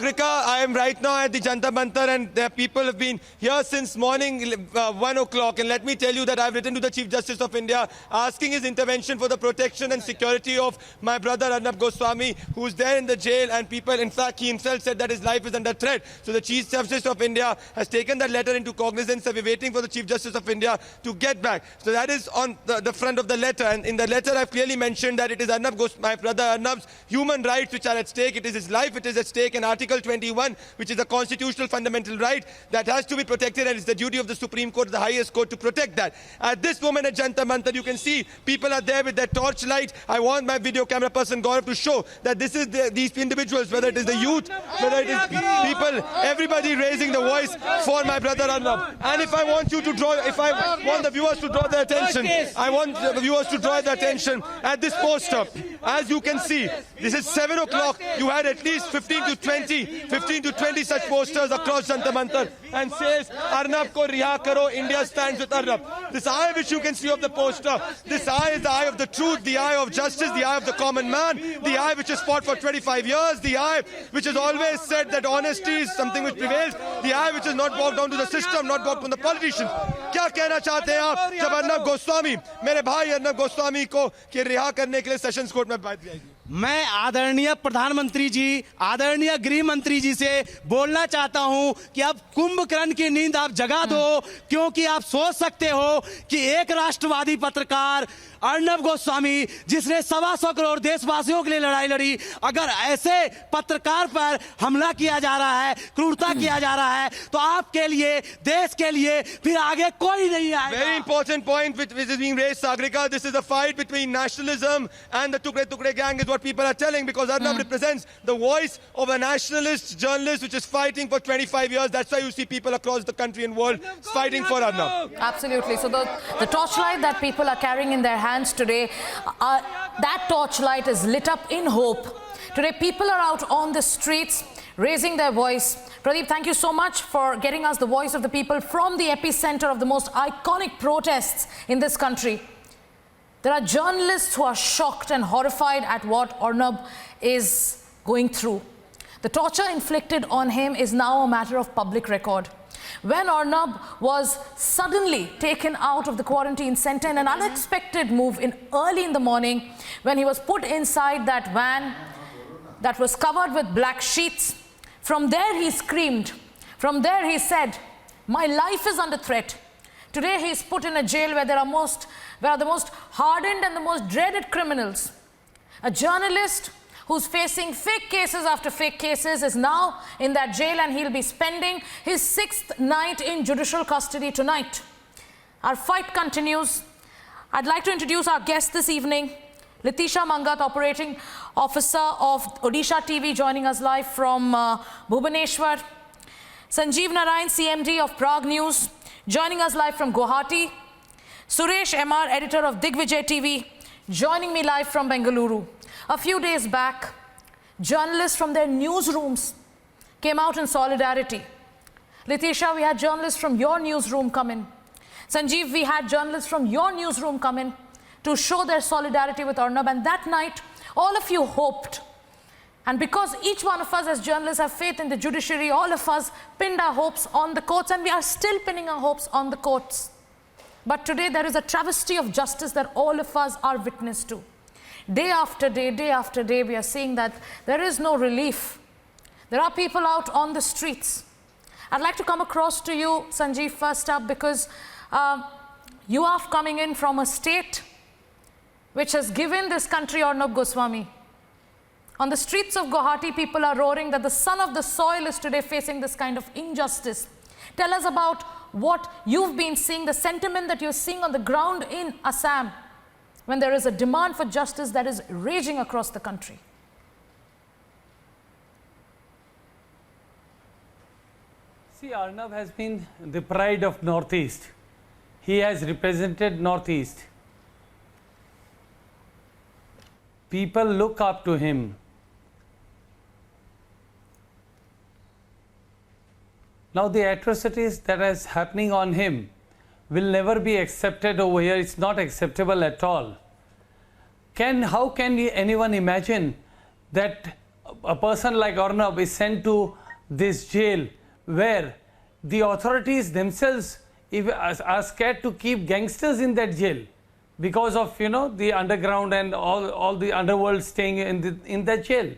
Sagrika, I am right now at the Jantar Mantar, and the people have been here since morning 1 o'clock. And let me tell you that I've written to the Chief Justice of India asking his intervention for the protection and security of my brother Arnab Goswami, who's there in the jail. And people, in fact, he himself said that his life is under threat. So the Chief Justice of India has taken that letter into cognizance, and we're waiting for the Chief Justice of India to get back. So that is on the front of the letter. And in the letter, I've clearly mentioned that it is my brother Arnab's human rights which are at stake. It is his life, it is at stake. And Article 21, which is a constitutional fundamental right that has to be protected, and it's the duty of the Supreme Court, the highest court, to protect that. At this moment at Jantar Mantar, you can see people are there with their torchlight. I want my video camera person Gaurav to show that this is these individuals, whether it is the youth, whether it is people, everybody raising the voice for my brother Arnab. And if I want you to draw, if I want the viewers to draw their attention, I want the viewers to draw their attention at this poster. As you can see, this is 7 o'clock. You had at least 15 to 20 such posters across Jantar Mantar, and says, Arnab ko riha karo, India stands with Arnab. This eye which you can see of the poster, this eye is the eye of the truth, the eye of justice, the eye of the common man, the eye which has fought for 25 years, the eye which has always said that honesty is something which prevails, the eye which has not walked down to the system, not walked on the politicians. क्या कहना चाहते हैं आप जब अर्नब गोस्वामी, मेरे भाई अर्नब गोस्वामी को कि रिहा करने के लिए सेशंस कोर्ट में बात जाएगी? मैं आदरणीय प्रधानमंत्री जी, आदरणीय गृह मंत्री जी से बोलना चाहता हूं कि अब कुंभकर्ण की नींद आप जगा दो, क्योंकि आप सोच सकते हो कि एक राष्ट्रवादी पत्रकार अर्नब गोस्वामी, जिसने 125 करोड़ देशवासियों के लिए लड़ाई लड़ी, अगर ऐसे पत्रकार पर हमला किया जा रहा है, क्रूरता किया जा रहा है, तो आपके लिए, देश के लिए फिर आगे कोई नहीं आएगा. Very important point which is being raised, Sagrika. This is a fight between nationalism and the Tukre Tukre gang, is what people are telling, because Arnab represents the voice of a nationalist journalist which is fighting for 25 years. That's why you see people across the country and world fighting for Arnab. Absolutely. So the torchlight that people are carrying in their hands today, that torchlight is lit up in hope. Today people are out on the streets raising their voice. Pradeep, thank you so much for getting us the voice of the people from the epicenter of the most iconic protests in this country. There are journalists who are shocked and horrified at what Arnab is going through. The torture inflicted on him is now a matter of public record. When Arnab was suddenly taken out of the quarantine center in an unexpected move early in the morning, when he was put inside that van that was covered with black sheets, from there he screamed. From there he said, my life is under threat. Today he is put in a jail where there are the most hardened and the most dreaded criminals. A journalist who's facing fake cases after fake cases is now in that jail, and he'll be spending his 6th night in judicial custody tonight. Our fight continues. I'd like to introduce our guest this evening, Litisha Mangat, Operating Officer of Odisha TV, joining us live from Bhubaneswar. Sanjeev Narayan, CMD of Prague News, joining us live from Guwahati. Suresh MR, editor of Digvijay TV, joining me live from Bengaluru. A few days back, journalists from their newsrooms came out in solidarity. Litisha, we had journalists from your newsroom come in. Sanjeev, we had journalists from your newsroom come in to show their solidarity with Arnab. And that night, all of you hoped. And because each one of us as journalists have faith in the judiciary, all of us pinned our hopes on the courts, and we are still pinning our hopes on the courts. But today there is a travesty of justice that all of us are witness to. Day after day, we are seeing that there is no relief. There are people out on the streets. I'd like to come across to you, Sanjeev, first up, because you are coming in from a state which has given this country Arnab Goswami. On the streets of Guwahati, people are roaring that the son of the soil is today facing this kind of injustice. Tell us about what you've been seeing, the sentiment that you're seeing on the ground in Assam, when there is a demand for justice that is raging across the country. See, Arnab has been the pride of Northeast. He has represented Northeast. People look up to him. Now the atrocities that is happening on him will never be accepted over here. It's not acceptable at all. How can anyone imagine that a person like Arnab is sent to this jail where the authorities themselves are scared to keep gangsters in that jail because of, you know, the underground and all the underworld staying in that jail.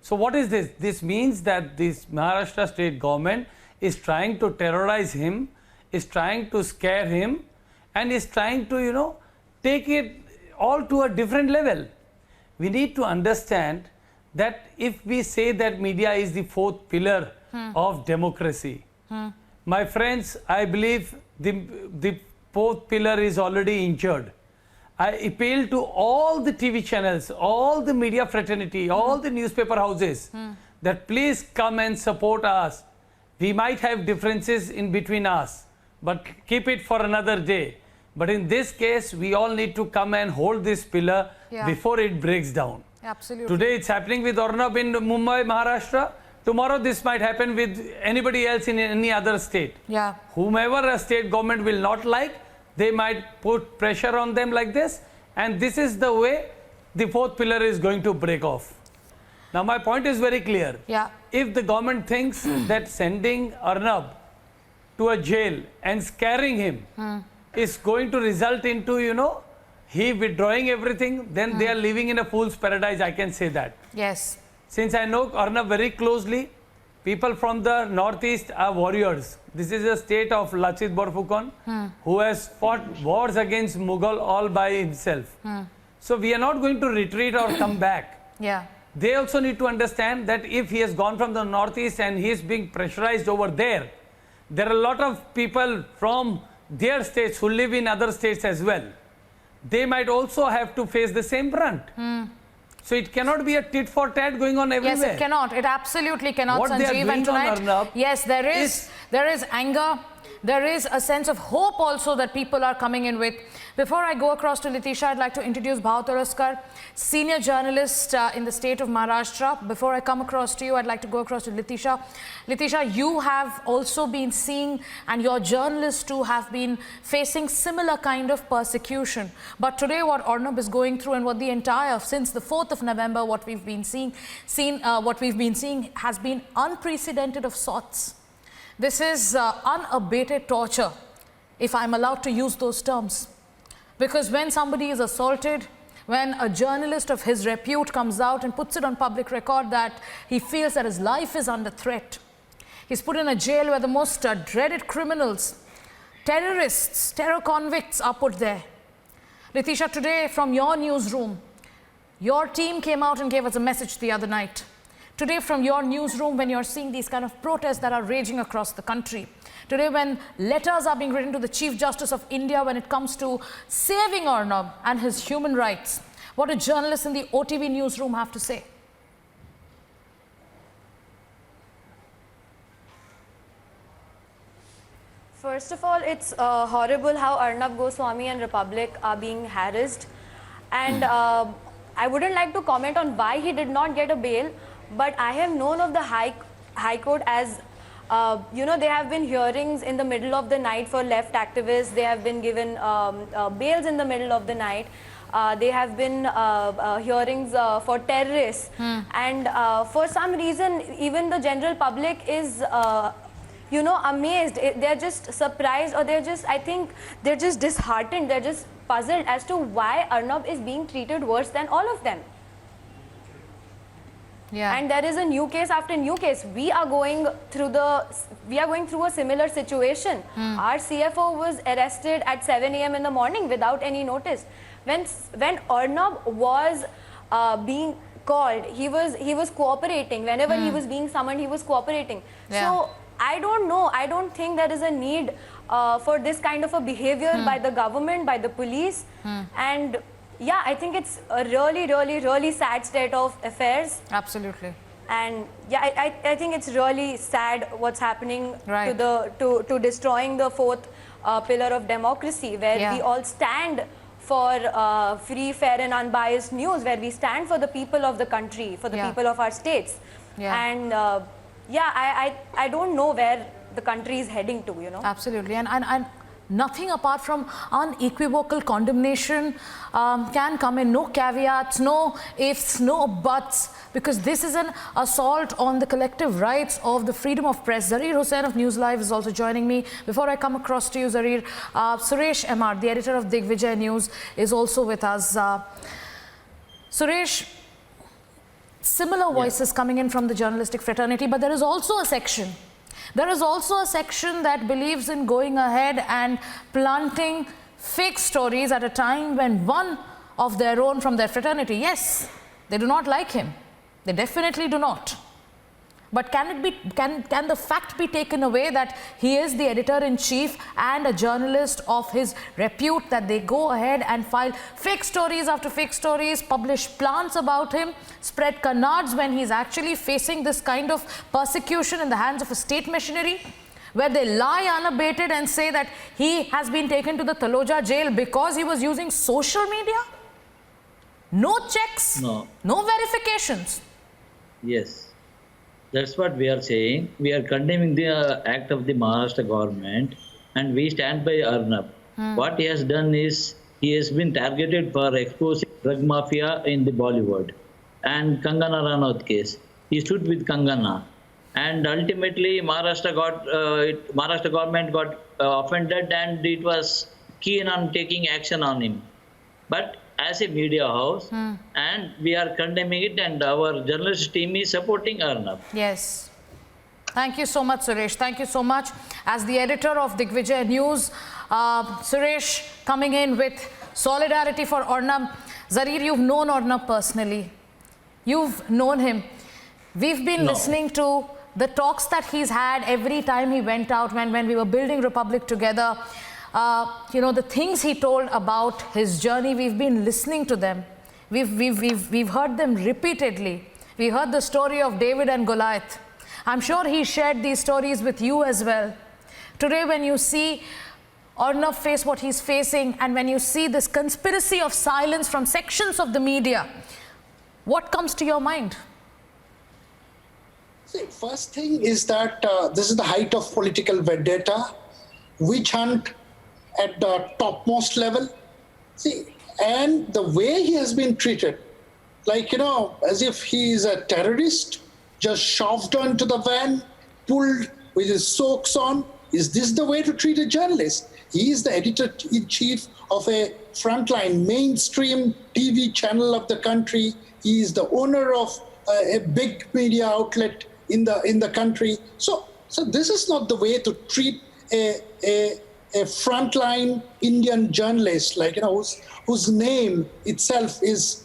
So what is this? This means that this Maharashtra state government is trying to terrorize him, is trying to scare him, and is trying to, you know, take it all to a different level. We need to understand that if we say that media is the fourth pillar of democracy, my friends, I believe the fourth pillar is already injured. I appeal to all the TV channels, all the media fraternity, all the newspaper houses that please come and support us. We might have differences in between us, but keep it for another day. But in this case, we all need to come and hold this pillar before it breaks down. Absolutely. Today it's happening with Arnab in Mumbai, Maharashtra. Tomorrow this might happen with anybody else in any other state. Yeah. Whomever a state government will not like, they might put pressure on them like this. And this is the way the fourth pillar is going to break off. Now my point is very clear. Yeah. If the government thinks that sending Arnab to a jail and scaring him is going to result into, you know, he withdrawing everything, then they are living in a fool's paradise, I can say that. Yes. Since I know Arnab very closely, people from the northeast are warriors. This is a state of Lachit Borphukan, who has fought wars against Mughal all by himself. So we are not going to retreat or come back. Yeah. They also need to understand that if he has gone from the northeast and he is being pressurized over there, there are a lot of people from their states who live in other states as well. They might also have to face the same brunt. So it cannot be a tit for tat going on everywhere. Yes, it cannot. It absolutely cannot, What they are Sanjeev. doing And on tonight, Arnab yes, there is anger. There is a sense of hope also that people are coming in with. Before I go across to Litisha, I'd like to introduce Bhav Taraskar, senior journalist in the state of Maharashtra. Before I come across to you, I'd like to go across to Litisha. Litisha, you have also been seeing, and your journalists too have been facing similar kind of persecution. But today what Arnab is going through and what the entire, since the 4th of November, what we've been seeing has been unprecedented of sorts. This is unabated torture, if I'm allowed to use those terms. Because when somebody is assaulted, when a journalist of his repute comes out and puts it on public record that he feels that his life is under threat, he's put in a jail where the most dreaded criminals, terrorists, terror convicts are put there. Litisha, today from your newsroom, your team came out and gave us a message the other night. Today from your newsroom, when you're seeing these kind of protests that are raging across the country, today when letters are being written to the Chief Justice of India when it comes to saving Arnab and his human rights, what do journalists in the OTV newsroom have to say? First of all, it's horrible how Arnab Goswami and Republic are being harassed. And I wouldn't like to comment on why he did not get a bail, but I have known of the High Court as, you know, there have been hearings in the middle of the night for left activists. They have been given bails in the middle of the night. There have been hearings for terrorists. And for some reason, even the general public is, you know, amazed. They're just surprised, or they're just, I think, they're just disheartened. They're just puzzled as to why Arnab is being treated worse than all of them. Yeah. And there is a new case after new case. We are going through a similar situation. Our CFO was arrested at 7 a.m. in the morning without any notice. When Arnab was being called, he was cooperating. Whenever he was being summoned, he was cooperating. Yeah. So I don't know. I don't think there is a need for this kind of a behavior by the government, by the police, and yeah, I think it's a really, really, really sad state of affairs. Absolutely. And yeah, I think it's really sad what's happening Right. to destroying the fourth pillar of democracy, where Yeah. we all stand for free, fair and unbiased news, where we stand for the people of the country, for the Yeah. people of our states. Yeah. And yeah, I don't know where the country is heading to, you know. Absolutely. And Nothing apart from unequivocal condemnation can come in. No caveats, no ifs, no buts, because this is an assault on the collective rights of the freedom of press. Zarir Hussain of News Live is also joining me. Before I come across to you, Zarir, Suresh MR, the editor of Digvijay News, is also with us. Suresh, similar voices coming in from the journalistic fraternity, but there is also a section. There is also a section that believes in going ahead and planting fake stories at a time when one of their own from their fraternity, yes, they do not like him. They definitely do not. But can the fact be taken away that he is the editor-in-chief and a journalist of his repute, that they go ahead and file fake stories after fake stories, publish plans about him, spread canards when he's actually facing this kind of persecution in the hands of a state machinery, where they lie unabated and say that he has been taken to the Taloja jail because he was using social media? No checks, No. no verifications. Yes, that's what we are saying. We are condemning the act of the Maharashtra government, and we stand by Arnab. What he has done is he has been targeted for exposing drug mafia in the Bollywood, and Kangana Ranaut case. He stood with Kangana, and ultimately Maharashtra government got offended, and it was keen on taking action on him. But as a media house, and we are condemning it, and our journalist team is supporting Arnab. Yes. Thank you so much, Suresh. Thank you so much. As the editor of Digvijay News, Suresh coming in with solidarity for Arnab. Zarir, you've known Arnab personally. You've known him. We've been listening to the talks that he's had every time he went out when we were building Republic together. The things he told about his journey, we've been listening to them. We've heard them repeatedly. We heard the story of David and Goliath. I'm sure he shared these stories with you as well. Today, when you see Arnab face what he's facing, and when you see this conspiracy of silence from sections of the media, what comes to your mind? See, first thing is that this is the height of political vendetta, witch hunt at the topmost level. See, and the way he has been treated, like, as if he is a terrorist, just shoved onto the van, pulled with his socks on. Is this the way to treat a journalist? He is the editor-in-chief of a frontline mainstream TV channel of the country. He is the owner of a big media outlet in the country. So this is not the way to treat a frontline Indian journalist, like, whose name itself is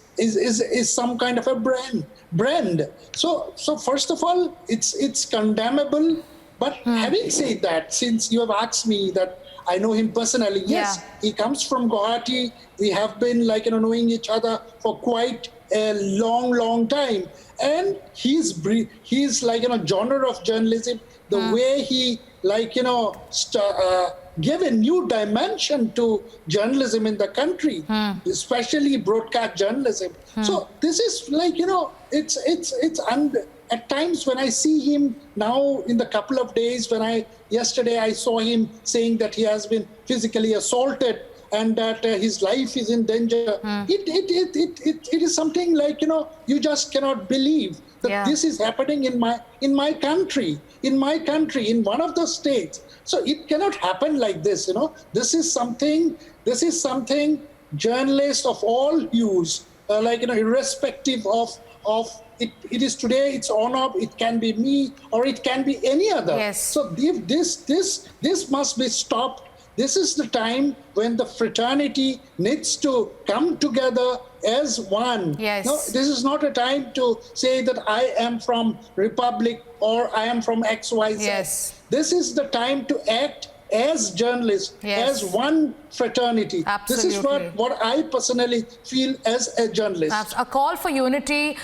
some kind of a brand. So first of all, it's condemnable. But having said that, since you have asked me that I know him personally, yes, he comes from Guwahati. We have been knowing each other for quite a long time, and he's like genre of journalism. The way he gave a new dimension to journalism in the country, especially broadcast journalism. So this is at times when I see him now in the couple of days, yesterday I saw him saying that he has been physically assaulted and that his life is in danger. It is something you just cannot believe that this is happening in my country, in one of the states. So it cannot happen like this. This is something journalists of all hues, irrespective of it is today, it's Arnab, it can be me, or it can be any other. Yes. So this must be stopped. This is the time when the fraternity needs to come together as one. Yes. No, this is not a time to say that I am from Republic or I am from XYZ. Yes. This is the time to act as journalists, Yes. as one fraternity. Absolutely. This is what I personally feel as a journalist. A call for unity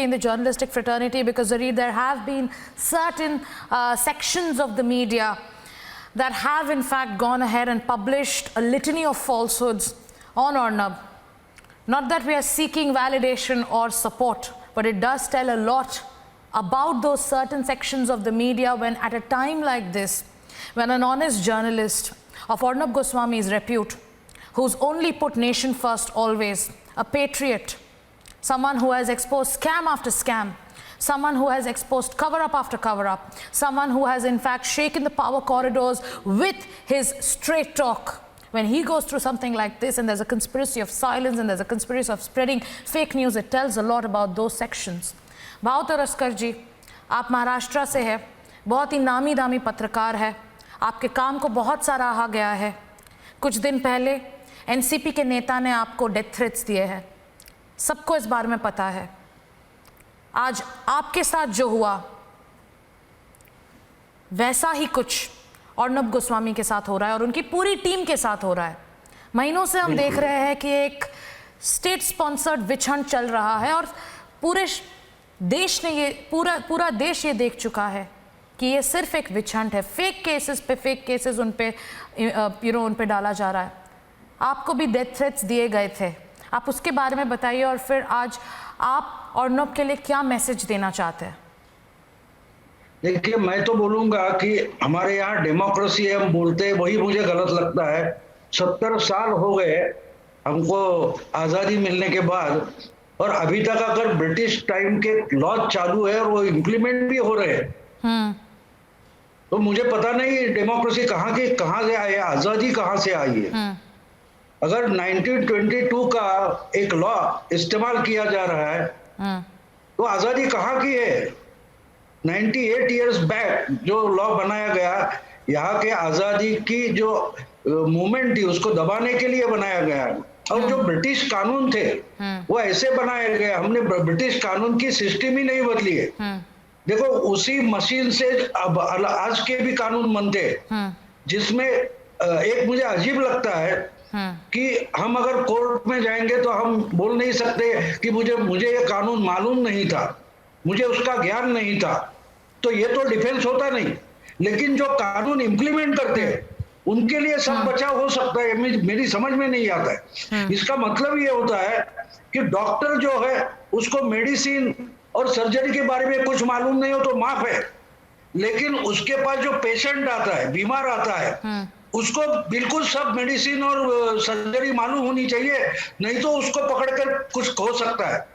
in the journalistic fraternity, because there have been certain sections of the media that have in fact gone ahead and published a litany of falsehoods on Arnab. Not that we are seeking validation or support, but it does tell a lot about those certain sections of the media when at a time like this, when an honest journalist of Arnab Goswami's repute, who's only put nation first always, a patriot, someone who has exposed scam after scam, someone who has exposed cover-up after cover-up, someone who has in fact shaken the power corridors with his straight talk. When he goes through something like this and there's a conspiracy of silence and there's a conspiracy of spreading fake news, it tells a lot about those sections. भाव तरस्कर जी, आप महाराष्ट्र से हैं, बहुत ही नामी दामी पत्रकार है, आपके काम को बहुत सराहा गया है. कुछ दिन पहले एनसीपी के नेता ने आपको डेथ थ्रेट्स दिए हैं, सबको इस बारे में पता है. आज आपके साथ जो हुआ वैसा ही कुछ अर्नब गोस्वामी के साथ हो रहा है और उनकी पूरी टीम के साथ हो रहा है. महीनों से हम देख रहे हैं कि एक स्टेट स्पॉन्सर्ड विच हंट चल रहा है और पूरे देश ने ये पूरा देश ये देख चुका है कि ये सिर्फ एक विच हंट है. फेक केसेस पे फेक केसेस उन पे डाला जा रहा है. आपको भी डेथ थ्रेट्स दिए गए थे, आप उसके बारे में बताइए और फिर आज आप अर्नब के लिए क्या मैसेज देना चाहते हैं? देखिए, मैं तो बोलूंगा कि हमारे यहाँ डेमोक्रेसी है, हम बोलते हैं, वही मुझे गलत लगता है. 70 साल हो गए हमको आज़ादी मिलने के बाद और अभी तक अगर ब्रिटिश टाइम के लॉ चालू है और वो इम्प्लीमेंट भी हो रहे हैं, तो मुझे पता नहीं डेमोक्रेसी कहाँ से आई है, आज़ादी कहाँ से आई है. अगर 1922 का एक लॉ इस्तेमाल किया जा रहा है तो आज़ादी कहाँ की है? 98 इयर्स बैक जो लॉ बनाया गया, यहाँ के आज़ादी की जो मूवमेंट थी उसको दबाने के लिए बनाया गया. और जो ब्रिटिश कानून थे वो ऐसे बनाए गए, हमने ब्रिटिश कानून की सिस्टम ही नहीं बदली है. देखो, उसी मशीन से अब आज के भी कानून बनते हैं, जिसमें एक मुझे अजीब लगता है कि हम अगर कोर्ट में जाएंगे तो हम बोल नहीं सकते कि मुझे ये कानून मालूम नहीं था, मुझे उसका ज्ञान नहीं था. तो ये तो डिफेंस होता नहीं. लेकिन जो कानून इंप्लीमेंट करते हैं उनके लिए सब बचाव हो सकता है, मेरी समझ में नहीं आता है. इसका मतलब ये होता है कि डॉक्टर जो है उसको मेडिसिन और सर्जरी के बारे में कुछ मालूम नहीं हो तो माफ है, लेकिन उसके पास जो पेशेंट आता है, बीमार आता है, उसको बिल्कुल सब मेडिसिन और सर्जरी मालूम होनी चाहिए, नहीं तो उसको पकड़कर कुछ हो सकता है.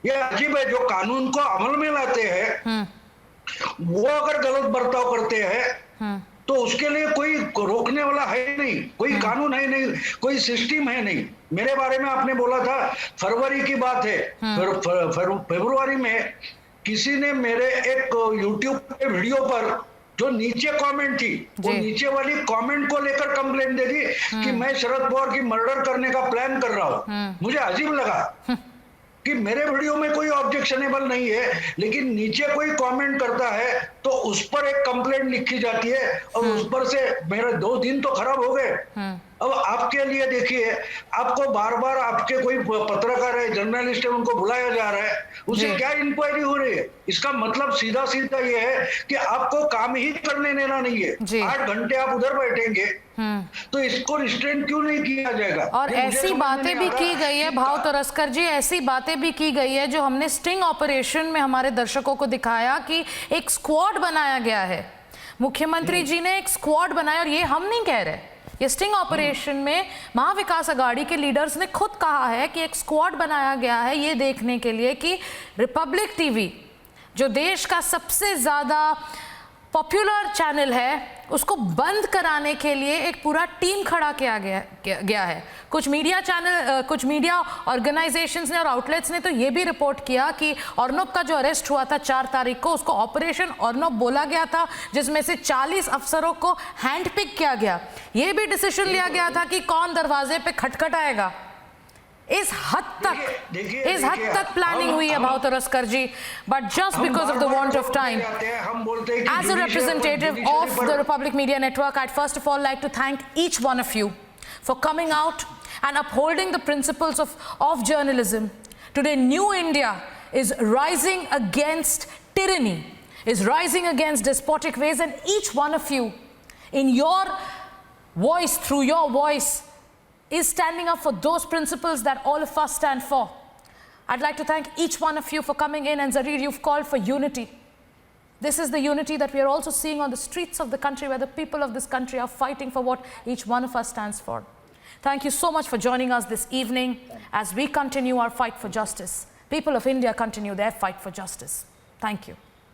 ये अजीब है. जो कानून को अमल में लाते हैं वो अगर गलत बर्ताव करते हैं तो उसके लिए कोई रोकने वाला है नहीं, कोई कानून है नहीं, कोई सिस्टम है नहीं. मेरे बारे में आपने बोला था, फरवरी की बात है, फरवरी में किसी ने मेरे एक यूट्यूब पे वीडियो पर जो नीचे कमेंट थी, वो नीचे वाली कमेंट को लेकर कंप्लेंट दे दी कि मैं शरद पवार की मर्डर करने का प्लान कर रहा हूँ. मुझे अजीब लगा कि मेरे वीडियो में कोई ऑब्जेक्शनेबल नहीं है, लेकिन नीचे कोई कमेंट करता है तो उस पर एक कंप्लेंट लिखी जाती है और उस पर से मेरे 2 दिन तो खराब हो गए. अब आपके लिए देखिए, आपको बार बार आपके कोई पत्रकार है, जर्नलिस्ट है, उनको बुलाया जा रहा है, उसे क्या इंक्वायरी हो रही है? इसका मतलब सीधा सीधा ये है कि आपको काम ही करने देना नहीं है. 8 घंटे आप उधर बैठेंगे तो इसको रिस्ट्रेन क्यों नहीं किया जाएगा? और ऐसी बातें भी की गई है भाव तरस्कर जी, ऐसी बातें भी की गई है जो हमने स्टिंग ऑपरेशन में हमारे दर्शकों को दिखाया कि एक स्क्वाड बनाया गया है. मुख्यमंत्री जी ने एक स्क्वाड बनाया और ये हम नहीं कह रहे, ये स्टिंग ऑपरेशन में महाविकास अघाड़ी के लीडर्स ने खुद कहा है कि एक स्क्वाड बनाया गया है ये देखने के लिए कि रिपब्लिक टीवी जो देश का सबसे ज़्यादा पॉपुलर चैनल है उसको बंद कराने के लिए एक पूरा टीम खड़ा किया गया है. कुछ मीडिया चैनल, कुछ मीडिया ऑर्गेनाइजेशंस ने और आउटलेट्स ने तो ये भी रिपोर्ट किया कि अर्नब का जो अरेस्ट हुआ था 4 तारीख को, उसको ऑपरेशन अर्नब बोला गया था, जिसमें से 40 अफसरों को हैंड पिक किया गया. ये भी डिसीजन लिया गया था कि कौन दरवाजे पे खटखटाएगा. इस हद तक प्लानिंग हुई है Bhav Taraskar ji. But just because of the want of time, as a representative of the Republic Media Network, I'd first of all like to thank each one of you for coming out and upholding the principles of journalism. Today, New India is rising against tyranny, is rising against despotic ways, and each one of you, in your voice, through your voice, is standing up for those principles that all of us stand for. I'd like to thank each one of you for coming in, and Zarir, you've called for unity. This is the unity that we are also seeing on the streets of the country, where the people of this country are fighting for what each one of us stands for. Thank you so much for joining us this evening as we continue our fight for justice. People of India continue their fight for justice. Thank you.